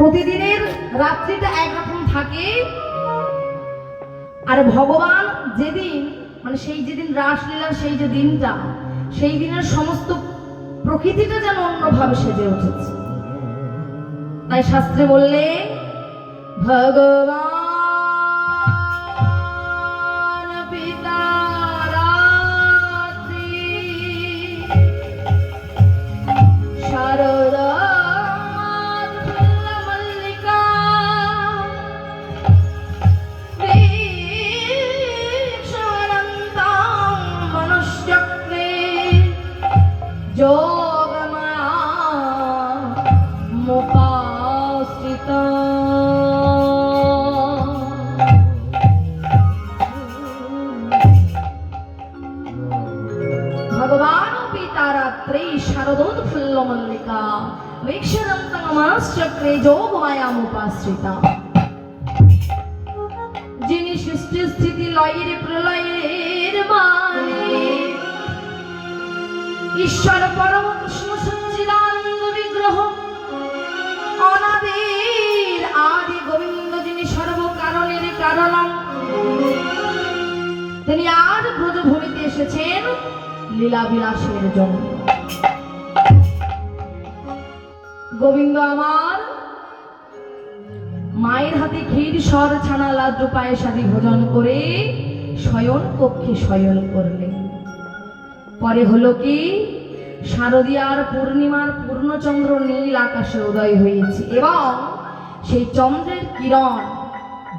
প্রতিদিনের রাত্রিটা একরকম থাকে, আর ভগবান যেদিন মানে সেই যেদিন রাসলীলার সেই যে দিনটা, সেই দিনের সমস্ত প্রকৃতিটা যেন অন্যভাবে সেজে উঠেছে। তাই শাস্ত্রে বললে ভগবান পিতা রাত্রি শারদা মল্লিকা শানন্তাং মনুষ্যক্রে যোগমায়া মোপাশ্রিতা। ভগবান পিতা রাত্রে শারদোৎফুল্ল মল্লিকা বীক্ষণন্তাং মনশ্চক্রে যোগমায়া মোপাশ্রিতা। যিনি সৃষ্টি স্থিতি লয়ের প্রলয়ের মালিক, ঈশ্বর পরম কৃষ্ণ সচ্চিদানন্দ বিগ্রহ, অনাদির আদি গোবিন্দ, যিনি সর্বকারণের কারণ, তিনি আজ ব্রজভূমিতে এসেছেন লীলা বিলাসের জন্য। গোবিন্দ আমার মায়ের হাতে ক্ষীর সর ছানা লাড্ডু পায়েস আদি ভোজন করে শয়ন কক্ষে শয়ন করলেন। পরে হলো কি, শারদীয়ার পূর্ণিমার পূর্ণচন্দ্র নীল আকাশে উদয় হয়েছে এবং সেই চন্দ্রের কিরণ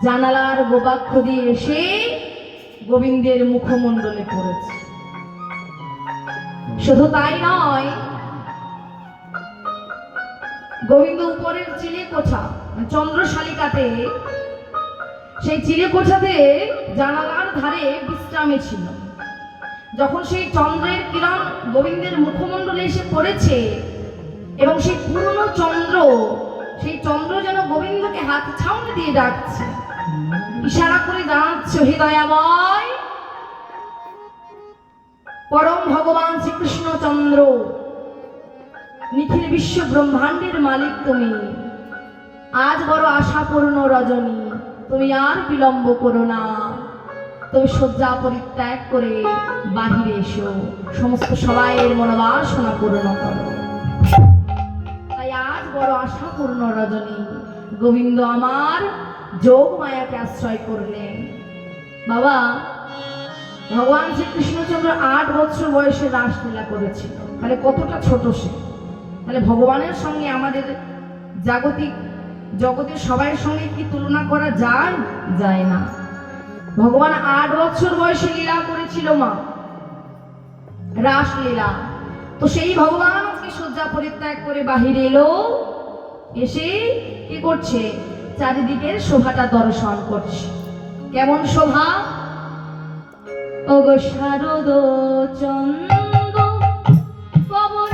জানালার গোবাক্ষ দিয়ে এসে গোবিন্দের মুখমণ্ডলে পড়েছে। শুধু তাই নয়, গোবিন্দ উপরের চিলেকোঠা চন্দ্রশালিকাতে, সেই চিলেকোঠাতে জানালার ধারে বিশ্রামে ছিল। যখন সেই চন্দ্রের কিরণ গোবিন্দের মুখমণ্ডলে এসে পড়েছে এবং সেই পূর্ণ চন্দ্র, সেই চন্দ্র যেন গোবিন্দকে হাত ছাউনি দিয়ে ডাকছে, ইশারা করে জানাচ্ছে, হে দয়াময় পরম ভগবান শ্রীকৃষ্ণ চন্দ্র, নিখিল বিশ্ব ব্রহ্মাণ্ডের মালিক তুমি, আজ বড় আশাপূর্ণ রজনী, তুমি আর বিলম্ব করো না, তুমি শয্যা পরিত্যাগ করে বাহিরে এসো, সমস্ত সবাইয়ের মনোবাসনা পূর্ণ করো। তাই আজ বড় আশাপূর্ণ রজনী গোবিন্দ আমার যোগ মায়াকে আশ্রয় করলেন। বাবা, ভগবান শ্রীকৃষ্ণচন্দ্র 8 বছর বয়সে রাসলীলা করেছিল, তাহলে কতটা ছোট সে। তাহলে ভগবানের সঙ্গে আমাদের জগতের সবাইয়ের সঙ্গে কি তুলনা করা যায়? যায় না। ভগবান 8 বছর বয়সে লীলা করেছিল মা, রাসলীলা। তো সেই ভগবান আজকে শয্যা পরিত্যাগ করে বাহিরে এলো, এসে কি করছে? চারিদিকের শোভাটা দর্শন করছে। কেমন শোভা? ওগো শারদ চন্দ্র পবন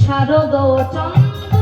শারদ চন্দ্র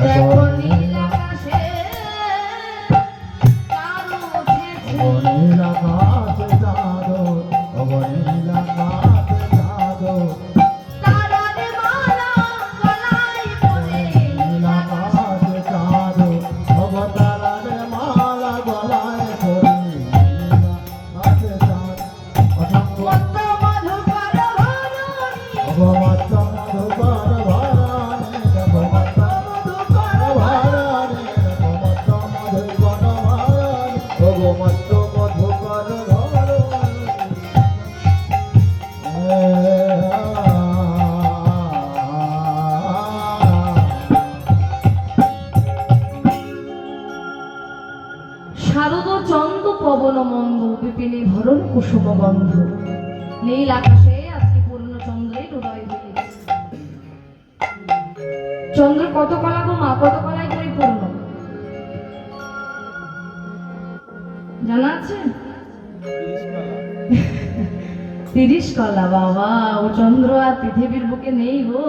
দেখো নীল আকাশে চাঁদ উঠেছে। নীল আকাশে চাঁদ, নীল আকাশে চাঁদ, তারার মালা গলায় পরে। নীল আকাশে চাঁদ, তারার মালা গলায় পরে। নীল আকাশে চাঁদ, অসংখ্য মত্ত মধুকর ভরণী। ভগবত মধুকর ভরণী, ভগবত মধুকর ভরণী, ভগবত মধুকর ভরণী, ভগবত মধুকর শারদ চন্দ পবন মন্দ বিপিনে ভরণ কুসুম গন্ধ। নীল আকাশে আজকে পূর্ণ চন্দ্রের উদয় হয়েছে। চন্দ্র কত কলা গো মা, কত কলায় পরিপূর্ণ জানা আছে? 30 কলা। বাবা, ও চন্দ্র আর পৃথিবীর বুকে নেই গো।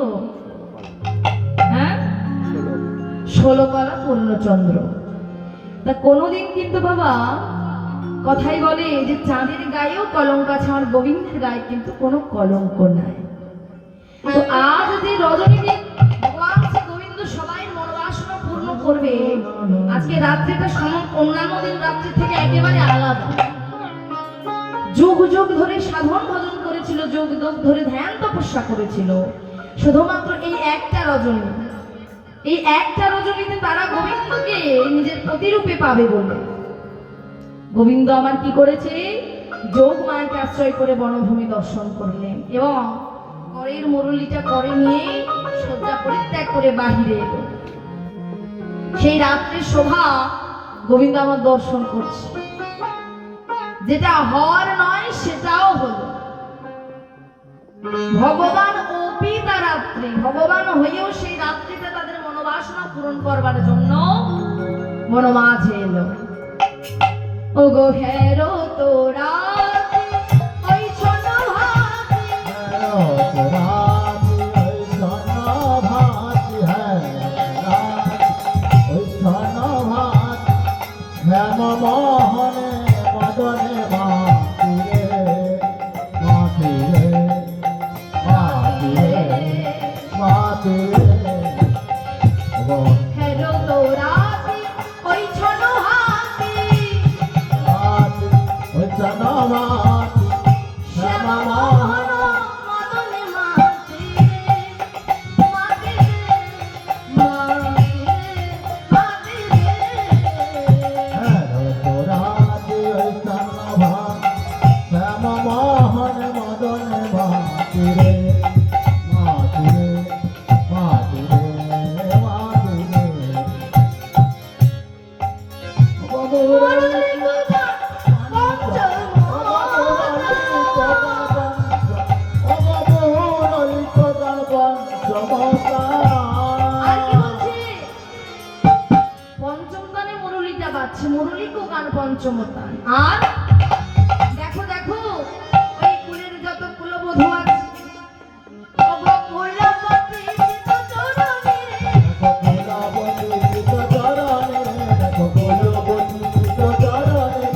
হ্যাঁ, 16 কলা পূর্ণ চন্দ্র। তা কোনোদিন কিন্তু বাবা কথাই বলে যে চাঁদের গায়েও কলঙ্ক আছে, আমার গোবিন্দের গায়ে কিন্তু কোনো কলঙ্ক নাই। তো আজ যে রজনী দিন ভগবান শ্রী গোবিন্দ সবাই মনোবাসনা পূর্ণ করবে, আজকে রাত্রিটা অন্যান্য দিন রাত্রি থেকে একেবারে আলাদা। যুগ যুগ ধরে সাধন ভজন করেছিল, যুগ যুগ ধরে ধ্যান তপস্যা করেছিল, শুধুমাত্র এই একটা রজনী, এই একটা রজনীতে তারা গোবিন্দকে নিজের প্রতিরূপে পাবে বলে গোবিন্দ আমার কি করেছে, যোগ মায়াকে আশ্রয় করে বনভূমি দর্শন করলেন এবং করের মুরলিটা করে নিয়ে শয্যা পরিত্যাগ করে বাহিরে এলো। সেই রাত্রির শোভা গোবিন্দ আমার দর্শন করছে, যেটা হওয়ার নয় সেটাও হলো। ভগবান অপিতা রাত্রি, ভগবান হয়েও সেই রাত্রিতে তাদের মনোবাসনা পূরণ করবার জন্য বনমাঝে এলো। ও গো হেরো তোরা ওই ছোট ভাতি, মোহনে মদনে মাতিরে মাতিরে মাতিরে মাতিরে হেরো তোরা ওই ছোট হাতি, ওই জনমাতি শ্যামা মোহন মদনে মাতি মাতি মাতি মাতি। তোরাতি ওই জনভা শ্যামা মোহন মদনে মাতিরে মাতিরে মাতিরে মাতিরে পঞ্চম গানে মুরলিটা বাজছে, মুরলি কো গান পঞ্চম গান। আর দেখো দেখো ওই কুলের যত কুলবধূ আছে, ওগো কুলবতী চিত্তচরণী রে, দেখো কুলবতী চিত্তচরণী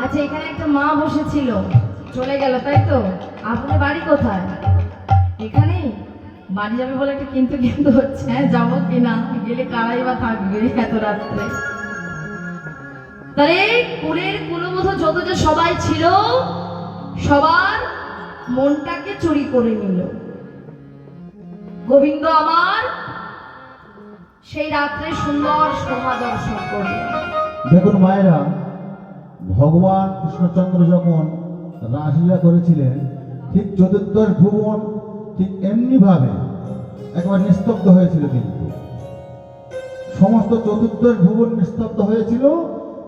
আচ্ছা, এখানে একটা মা বসেছিল, চলে গেল তাই তো? আপনার বাড়ি কোথায়? এখানে বাড়ি যাবে বলে একটা কিন্তু কিন্তু হচ্ছে। হ্যাঁ, যাবো কিনা, গেলে কারাই বা থাকবে এত রাত্রে। তাহলে কুলের কুলবোধ যত যে সবাই ছিল, সবার মনটাকে চুরি করে নিল। গোবিন্দ আমার সেই রাত্রে সুন্দর শোভা দর্শন করলেন। দেখুন মায়েরা, ভগবান কৃষ্ণচন্দ্র যখন রাসলীলা করেছিলেন, ঠিক চতুর্দশ ভুবন ঠিক এমনিভাবে একবার নিস্তব্ধ হয়েছিল। কিন্তু সমস্ত চতুর্দশ ভুবন নিস্তব্ধ হয়েছিল,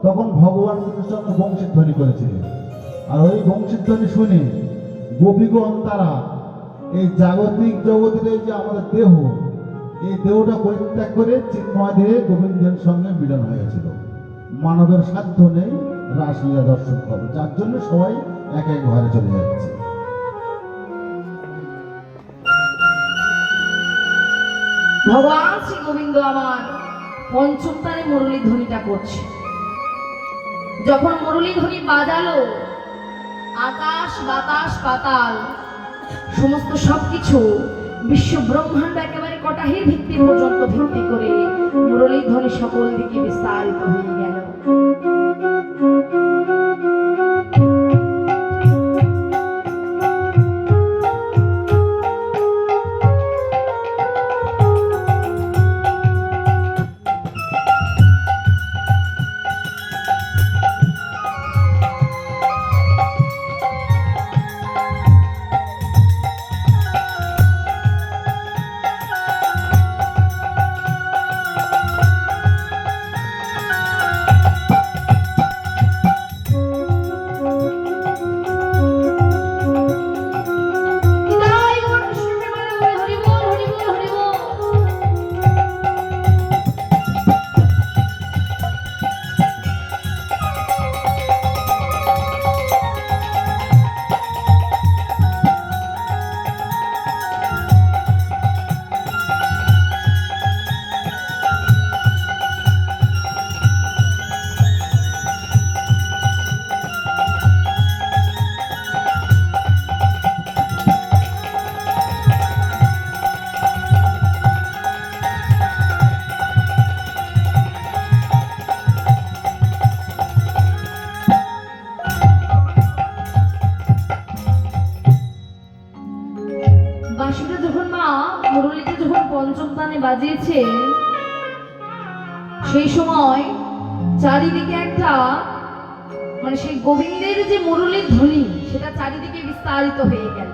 তখন ভগবান কৃষ্ণচন্দ্র বংশীধ্বনি করেছিলেন। আর ওই বংশীধ্বনি শুনে গোপীগণ তারা এই জাগতিক জগতের এই যে আমাদের দেহ, এই দেহটা পরিত্যাগ করে চিন্ময় দেহে গোবিন্দের সঙ্গে মিলন হয়েছিল। মানবের সাধ্য নেই রাসলীলা দর্শন করবে, যার জন্য সবাই এক এক ঘরে চলে যাচ্ছে। ভগবান শ্রী গোবিন্দ আমার পঞ্চম তারে মুরলী ধ্বনিটা করছে। যখন মুরলী ধ্বনি বাজালো, আকাশ বাতাস পাতাল সমস্ত সবকিছু বিশ্ব ব্রহ্মাণ্ড একেবারে কটাহির ভিত্তি পর্যন্ত ভিত্তি করে মুরলী ধ্বনি সকল দিকে বিস্তারিত হয়ে গেল। বাঁশিটা যখন মা মুরলীতে যখন পঞ্চম তানে বাজিয়েছে, সেই সময় চারিদিকে একটা মানে সেই গোবিন্দের যে মুরলীর ধ্বনি সেটা চারিদিকে বিস্তারিত হয়ে গেল।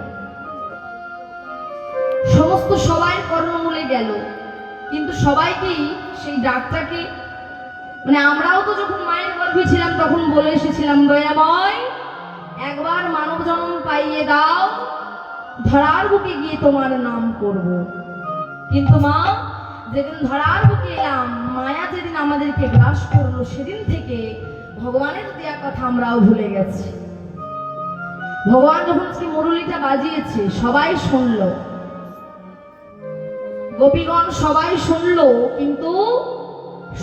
সমস্ত সবাই কর্ণমূলে গেল, কিন্তু সবাইকেই সেই ডাকটাকে মানে আমরাও তো যখন মায়ের গর্ভে ছিলাম তখন বলে এসেছিলাম, দয়াময় একবার মানব জন্ম পাইয়ে দাও, ধরার বুকে গিয়ে তোমার নাম করব। কিন্তু মা, যেদিন ধরার বুকে এলাম, মায়া যেদিন আমাদেরকে গ্রাস করলো, সেদিন থেকে ভগবানের দেয়া কথা আমরাও ভুলে গেছি। ভগবান যখন শ্রী মুরলীটা বাজিয়েছে, সবাই শুনল, গোপীগণ সবাই শুনল, কিন্তু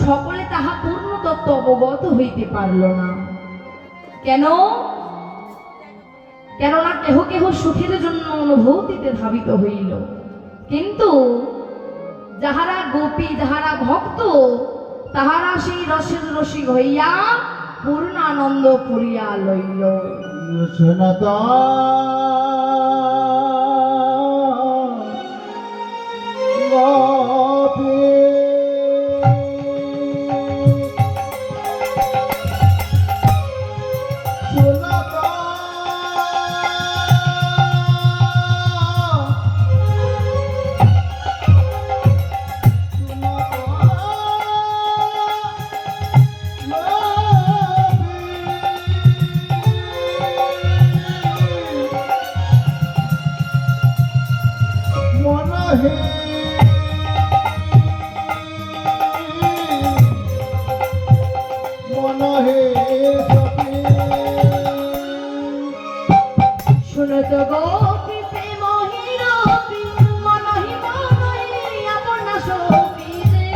সকলে তাহা পূর্ণ তত্ত্ব অবগত হইতে পারল না। কেন? কেননা কেহ কেহ সুখের জন্য অনুভূতিতে ধাবিত হইল, কিন্তু যাহারা গোপী, যাহারা ভক্ত, তাহারা সেই রসের রসিক হইয়া পূর্ণ আনন্দ করিয়া লইল। শুনত গোপী প্রেম হিরপি, মনহি মনহি আপনা সপি রে,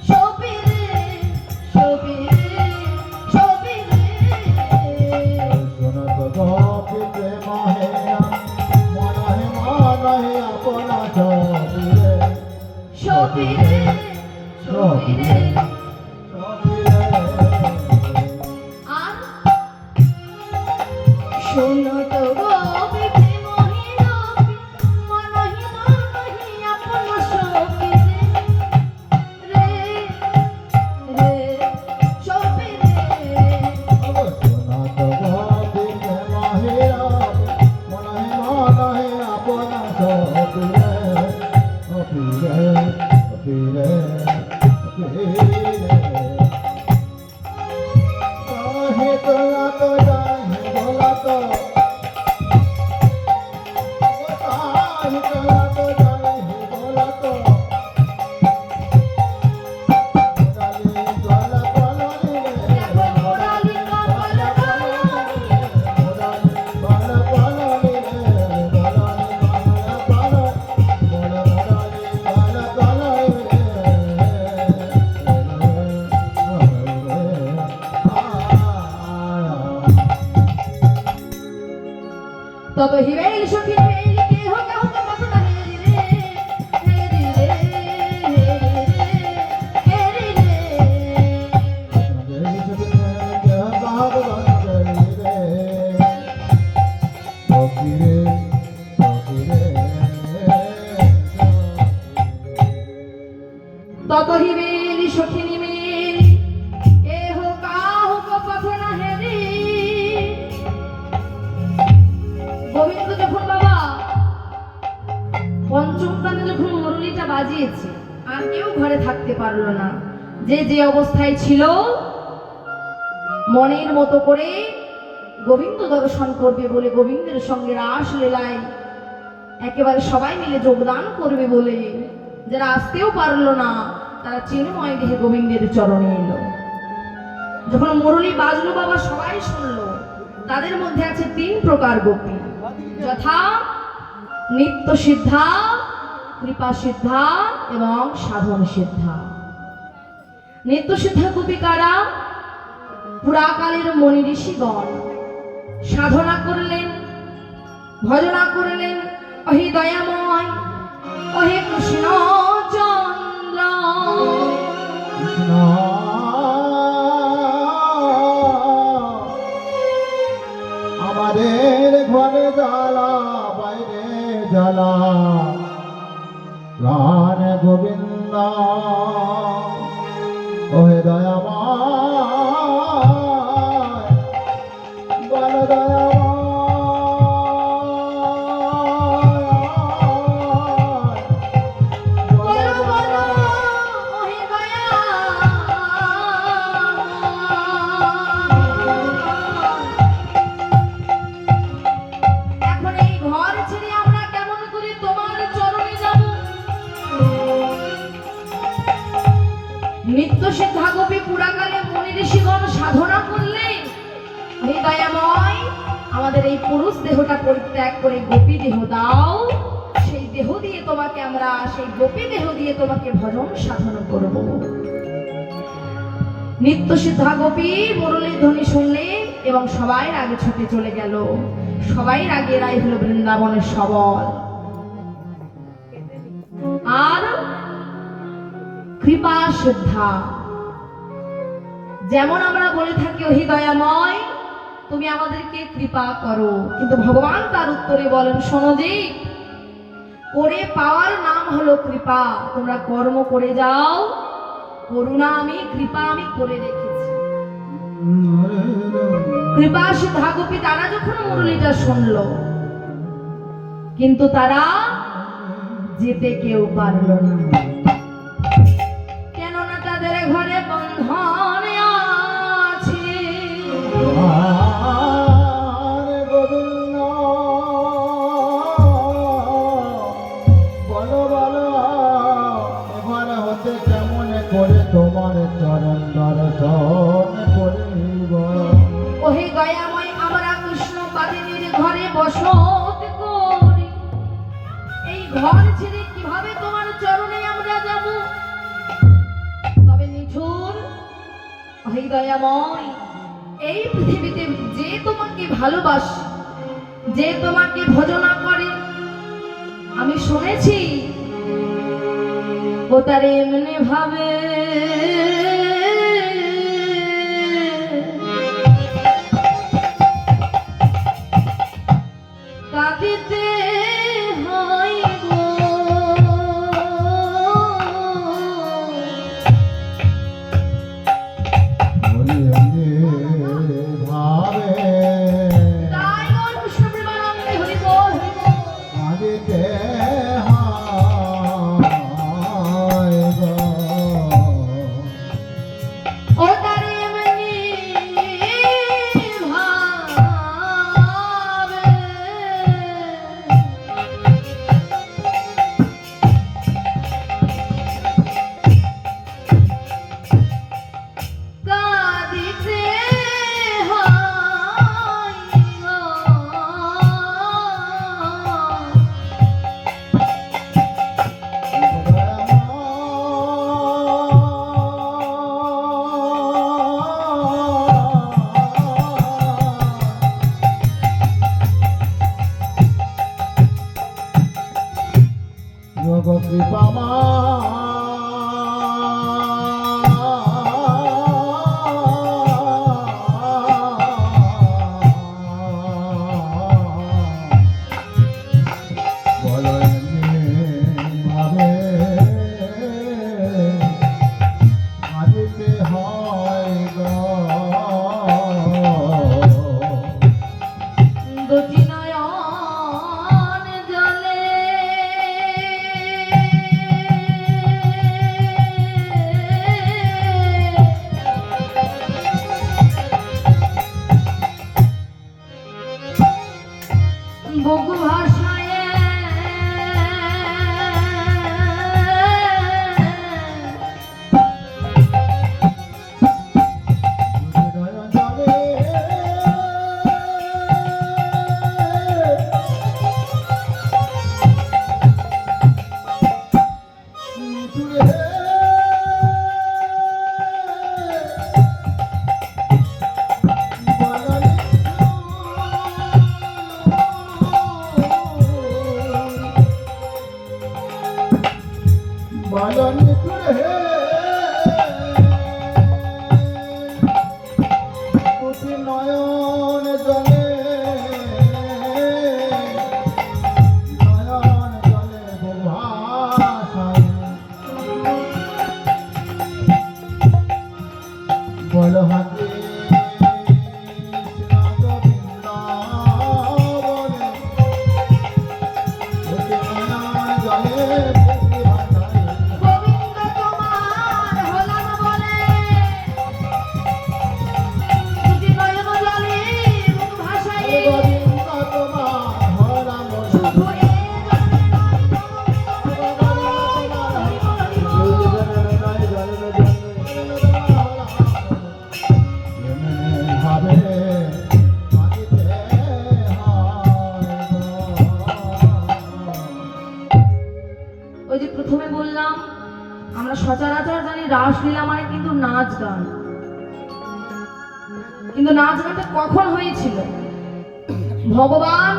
সপি রে, সপি রে, সপি রে। শোনো তো গো বিধি মহিলা মনহি মনহি আপন সখী রে রে সখী রে সোনা তো গোবিন্দে মহিরা মনে মনে আপন সপিরে অপিরে অপিরে অপিরে হে তোলা তো যায় হে ভোলা তো হে তোলা তো যায় হে ভোলা তো মোরালি কপাল তত হিবেল সখী মেলি কে হোক হোক কত না হেরি রে হেরি রে হেরি রে তত হিবেল সখী মেলি কে হোক হোক কত না হেরি গোবিন্দ যখন বাবা পঞ্চম স্থানে যখন মুরলিটা বাজিয়েছে আর কেউ ঘরে থাকতে পারলো না, যে যে অবস্থায় ছিল মনের মতো করে গোবিন্দ দর্শন করবে বলে গোবিন্দের সঙ্গে রাস লীলায় একেবারে সবাই মিলে যোগদান করবে বলে যারা আসতেও পারলো না তারা চিন্ময় দেহে গোবিন্দের চরণে এলো। যখন মুরলি বাজলো বাবা সবাই শুনলো। তাদের মধ্যে আছে 3 প্রকার গোপী, যথা নিত্য সিদ্ধা, কৃপা সিদ্ধা এবং সাধন সিদ্ধা। নিত্য সিদ্ধা গোপী কারা? পুরাকালের মনি ঋষিগণ সাধনা করলেন, ভজনা করলেন, অহি দয়াময় অহে কৃষ্ণ চন্দ্র আমাদের ঘরে জ্বালা বাইরে জ্বালা প্রাণ গোবিন্দ ওহে দয়াময় বল বলো বলো অহে দয়া। এখন এই ঘর ছেড়ে আমরা কেমন করে তোমার চরণে যাব? নিত্য সিদ্ধা গোপী পুরাকালে মুনি ঋষিগণ সাধনা করলেন, হে দয়াময় আমাদের এই পুরুষ দেহটা পরিত্যাগ করে গোপী দেহ দাও, সেই দেহ দিয়ে তোমাকে আমরা, সেই গোপী দেহ দিয়ে তোমাকে ভজন সাধন করব। নিত্য সিদ্ধা গোপী মুরলীর ধ্বনি শুনলেন এবং সবাই আগে ছুটে চলে গেল। সবাই আগে এরাই হলো বৃন্দাবনের সবল। আর কৃপা সিদ্ধা, যেমন আমরা বলে থাকি ওহি দয়াময় তুমি আমাদেরকে কৃপা করো, কিন্তু ভগবান তার উত্তরে বলেন শোনো জি, করে পাওয়ার নাম হলো কৃপা। তোমরা কর্ম করে যাও, করুণা আমি, কৃপা আমি করে রেখেছি। কৃপা সিদ্ধা গোপী তারা যখন মুরলীটা শুনলো, কিন্তু তারা যেতে কেউ পারল না, কেননা তাদের ঘরে বন্ধন আছে। গোবিন্দ বলো বলো এবার হতে কেমন করে তোমার চরণ দর্শন করিব। ওহে দয়াময় আমরা কৃষ্ণ পাদিনীর ঘরে বসত করি, এই ঘর ছেড়ে কিভাবে তোমার চরণে আমরা যাব? তবে নিঠুর ওহে দয়াময় এই পৃথিবীতে যে তোমাকে ভালোবাসে, যে তোমাকে ভজনা করে, আমি শুনেছি ও তার এমনি ভাবে পামা দুটি নয়ন জলে বুক ভাষায় বালনি তুলে দুটি নয়ন জলে ভাষায় বল হাতে গোবিন্দ তোমার হলাম বলে দুটি নয়ন জলে বুক ভাষায় শুধু এ ওই যে প্রথমে বললাম আমরা সচরাচর জানি রাসলীলা মানে কিন্তু নাচ গান, কিন্তু নাচ গানটা কখন হয়েছিল? ভগবান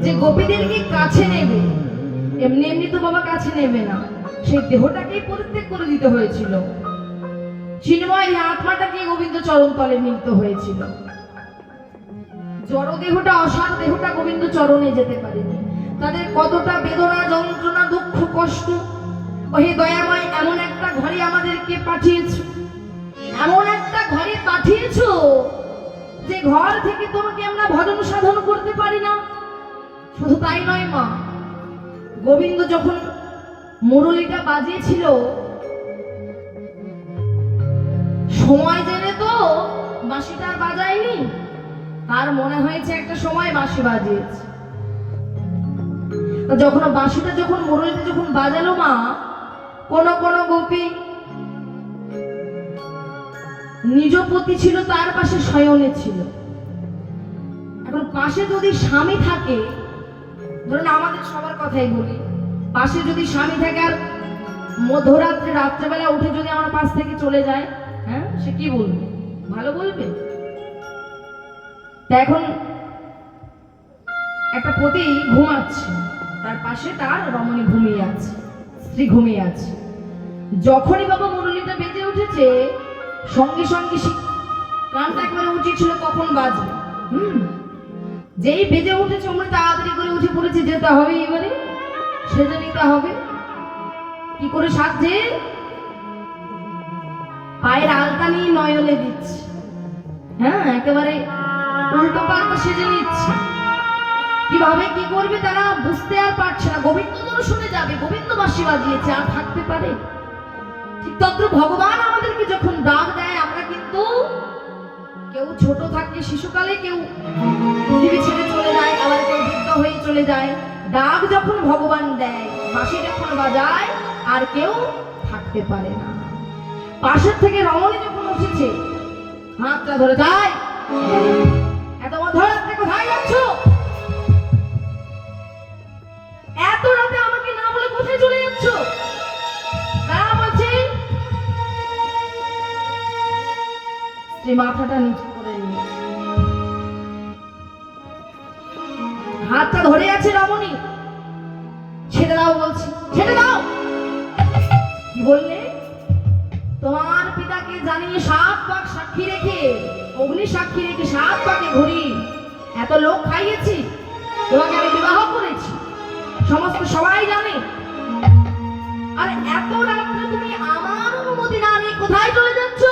যে গোপীদেরকে কাছে নেবে, এমনি এমনি তো বাবা কাছে নেবে না, সেই দেহটাকেই পরিত্যাগ করে দিতে হয়েছিল। চিন্ময় এই আত্মাটাকে গোবিন্দ চরণ তলে মিলিত হয়েছিল। জড় দেহটা অসার দেহটা গোবিন্দ চরণে যেতে পারেনি। তাদের কতটা বেদনা যন্ত্রণা দুঃখ কষ্ট, ওহে দয়াময় এমন একটা ঘরে আমাদেরকে পাঠিয়েছো, এমন একটা ঘরে পাঠিয়েছো যে ঘর থেকে তোমাকে আমরা ভজন সাধন করতে পারি না। শুধু তাই নয় মা, গোবিন্দ যখন মুরলিটা বাজিয়েছিল সময় জেনে তো বাঁশিটা আর বাজায়নি, তার মনে হয়েছে একটা সময় বাঁশি বাজিয়েছে। যখন বাঁশিটা যখন মুরলিতে যখন বাজালো মা, কোন কোন গোপী নিজ পতি ছিল, তার পাশে শয়নে ছিল। এখন পাশে যদি স্বামী থাকে, ধরুন আমাদের সবার কথাই বলি, পাশে যদি স্বামী থাকে আর মধ্যরাত্রে রাত্রেবেলা উঠে যদি আমার পাশ থেকে চলে যায়, হ্যাঁ সে কি বলবে? ভালো বলবে? তা এখন একটা পতি ঘুমাচ্ছে, তার পাশে তার রমণী ঘুমিয়ে আছে, স্ত্রী ঘুমিয়ে আছে। যখনই বাবা মুরলিটা বেজে উঠেছে, সঙ্গে সঙ্গে কানটা একবারে উচিত ছিল কখন বাজবে। যেই বেজে উঠেছে অমনি তাড়াতাড়ি করে উঠে পড়েছে, যেতে হবে এবারে সেজে নিতে হবে। কি করে সাজছে? পায়ের আলতা নিয়ে নয়নে দিচ্ছে, হ্যাঁ একেবারে উল্টো পাল্টা সেজে নিচ্ছে। কিভাবে কি করবে তারা বুঝতে আর পারছে না। গোবিন্দ দর্শনে যাবে, গোবিন্দ বাঁশি বাজিয়েছে, আর থাকতে পারে? ঠিক তদ্র ভগবান আমাদেরকে যখন ডাক দেয়, আমরা কিন্তু কেউ ছোট থাকে শিশুকালে, কেউ পৃথিবী ছেড়ে চলে যায়, আবার কেউ বৃদ্ধ হয়ে চলে যায়। ডাক যখন ভগবান দেয়, বাঁশি যখন বাজায়, আর কেউ থাকতে পারে না। পাশের থেকে রমণী যখন উঠেছে, হাতটা ধরে যায়, এত মধ্যরাত্রে কোথায় যাচ্ছ? এত রাতে আমাকে না বলে কোথায় চলে যাচ্ছ? তারা বলছে, স্ত্রী মাথাটা নিচু করে নিয়ে হাতটা ধরে আছে রমণী, ছেড়ে দাও বলছি, ছেড়ে দাও। কি বললে? তোমার পিতাকে জানিয়ে 7 পাক সাক্ষী রেখে, অগ্নি সাক্ষী রেখে 7 পাকে ঘুরি এত লোক খাইয়েছি, তোমাকে আমি বিবাহ করেছি, সমস্ত সবাই জানে। আর এত রাত্রে তুমি আমার অনুমতি না নিয়ে কোথায় চলে যাচ্ছ?